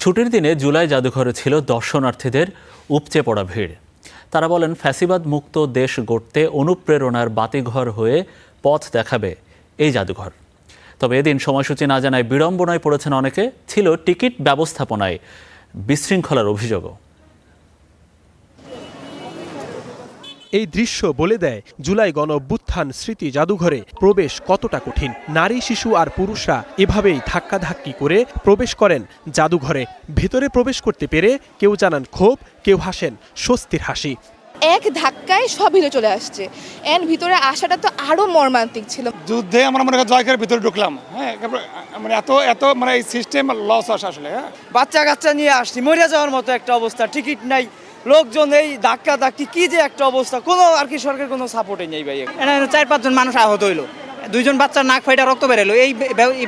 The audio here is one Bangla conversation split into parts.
ছুটির দিনে জুলাই জাদুঘরে ছিল দর্শনার্থীদের উপচে পড়া ভিড়। তারা বলেন, ফ্যাসিবাদ মুক্ত দেশ গড়তে অনুপ্রেরণার বাতিঘর হয়ে পথ দেখাবে এই জাদুঘর। তবে এদিন সময়সূচি না জানায় বিড়ম্বনায় পড়েছেন অনেকে। ছিল টিকিট ব্যবস্থাপনায় বিশৃঙ্খলার অভিযোগও। এই দৃশ্য বলে দেয় জুলাই গণ অভ্যুত্থান স্মৃতি জাদুঘরে প্রবেশ কতটা কঠিন। নারী, শিশু আর পুরুষরা এভাবেই ধাক্কাধাক্কি করে প্রবেশ করেন জাদুঘরে। ভেতরে প্রবেশ করতে পেরে কেউ জানান ক্ষোভ, কেউ হাসেন স্বস্তির হাসি। এক ধাক্কায় সব ভিতরে চলে আসছে। এন্ড ভিতরে আসাটা তো আরো মর্মান্তিক ছিল। যুদ্ধে আমরা মনে করি জয়কের ভিতরে ঢুকলাম। হ্যাঁ, মানে এত মানে এই সিস্টেম লস আসলে। বাচ্চা কাচ্চা নিয়ে আসছি, মরে যাওয়ার মতো একটা অবস্থা। টিকিট নাই, লোকজন এই ধাক্কা ধাক্কি, কি যে একটা অবস্থা। কোনো আর কি সরকার কোনো সাপোর্টই নেই ভাই। 4-5 জন মানুষ আহত হইলো, 2 জন বাচ্চার নাক ফাইটা রক্ত বেরোলো। এই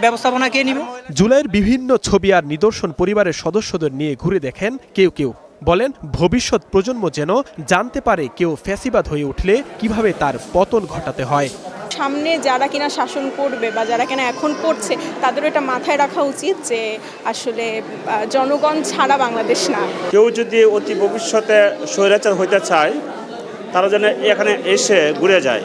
ব্যবস্থাপনা কে নিবে? জুলাইয়ের বিভিন্ন ছবি আর নিদর্শন পরিবারের সদস্যদের নিয়ে ঘুরে দেখেন কেউ কেউ। বলেন, ভবিষ্যৎ প্রজন্ম যেন জানতে পারে কেউ ফ্যাসিবাদ হয়ে উঠলে কিভাবে তার পতন ঘটাতে হয়। সামনে যারা কিনা শাসন করবে বা যারা কিনা এখন করছে, তাদের এটা মাথায় রাখা উচিত যে আসলে জনগণ ছাড়া বাংলাদেশ না। কেউ যদি অতি ভবিষ্যতে স্বৈরাচার হইতে চায়, তারা যেন এখানে এসে ঘুরে যায়।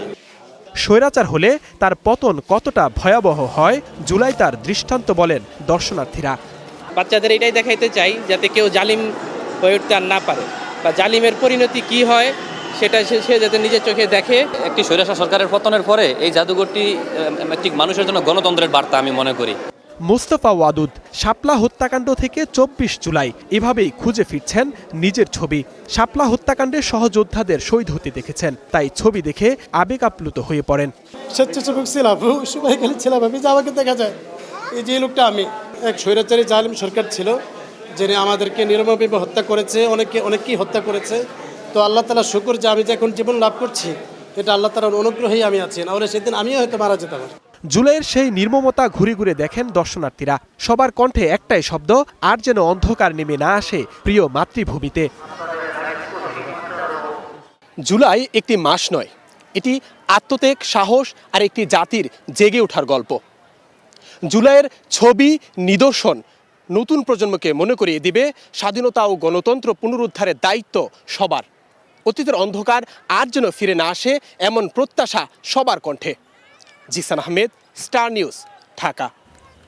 স্বৈরাচার হলে তার পতন কতটা ভয়াবহ হয় জুলাই তার দৃষ্টান্ত বলেন দর্শনার্থীরা। বাচ্চাদের এটাই দেখাইতে চাই যাতে কেউ জালিম হয়ে উঠতে আর না পারে, বা জালিমের পরিণতি কি হয় সেটা সে যাতে নিজের চোখে দেখে। একটি স্বৈরাচার সরকারের পতনের পরে এই জাদুঘরটি একটি মানুষের জন্য গণতন্ত্রের বার্তা আমি মনে করি। মোস্তফা ওয়াদুদ শাপলা হত্যাকাণ্ড থেকে 24 জুলাই এভাবেই খুঁজে ফিরছেন নিজের ছবি। শাপলা হত্যাকাণ্ডে সহযোদ্ধাদের শহীদ হতে দেখেছেন, তাই ছবি দেখে আবেগ আপ্লুত হয়ে পড়েন। স্বেচ্ছাসেবক ছিলাম, সবাই খালি ছিলাম আমি, যে আমাকে দেখা যায় এই যে লোকটা আমি। এক স্বৈরাচারী জালিম সরকার ছিল, যিনি আমাদেরকে নির্মমভাবে হত্যা করেছে, অনেককেই হত্যা করেছে। তো আল্লাহ তাআলা শুকর যে আমি যে এখন জীবন লাভ করছি, এটা আল্লাহ তাআলার অনুগ্রহেই আমি আছি, নাহলে সেদিন আমিও হয়তো মারা যেতাম। জুলাইয়ের সেই নির্মমতা ঘুরে ঘুরে দেখেন দর্শনার্থীরা। সবার কণ্ঠে একটাই শব্দ, আর যেন অন্ধকার নেমে না আসে প্রিয় মাতৃভূমিতে। জুলাই একটি মাস নয়, এটি আত্মত্যাগ, সাহস আর একটি জাতির জেগে ওঠার গল্প। জুলাইয়ের ছবি, নিদর্শন নতুন প্রজন্মকে মনে করিয়ে দিবে স্বাধীনতা ও গণতন্ত্র পুনরুদ্ধারের দায়িত্ব সবার। অতীতের অন্ধকার আর যেন ফিরে না আসে, এমন প্রত্যাশা সবার কণ্ঠে। Zisan Ahmed, Star News, Dhaka.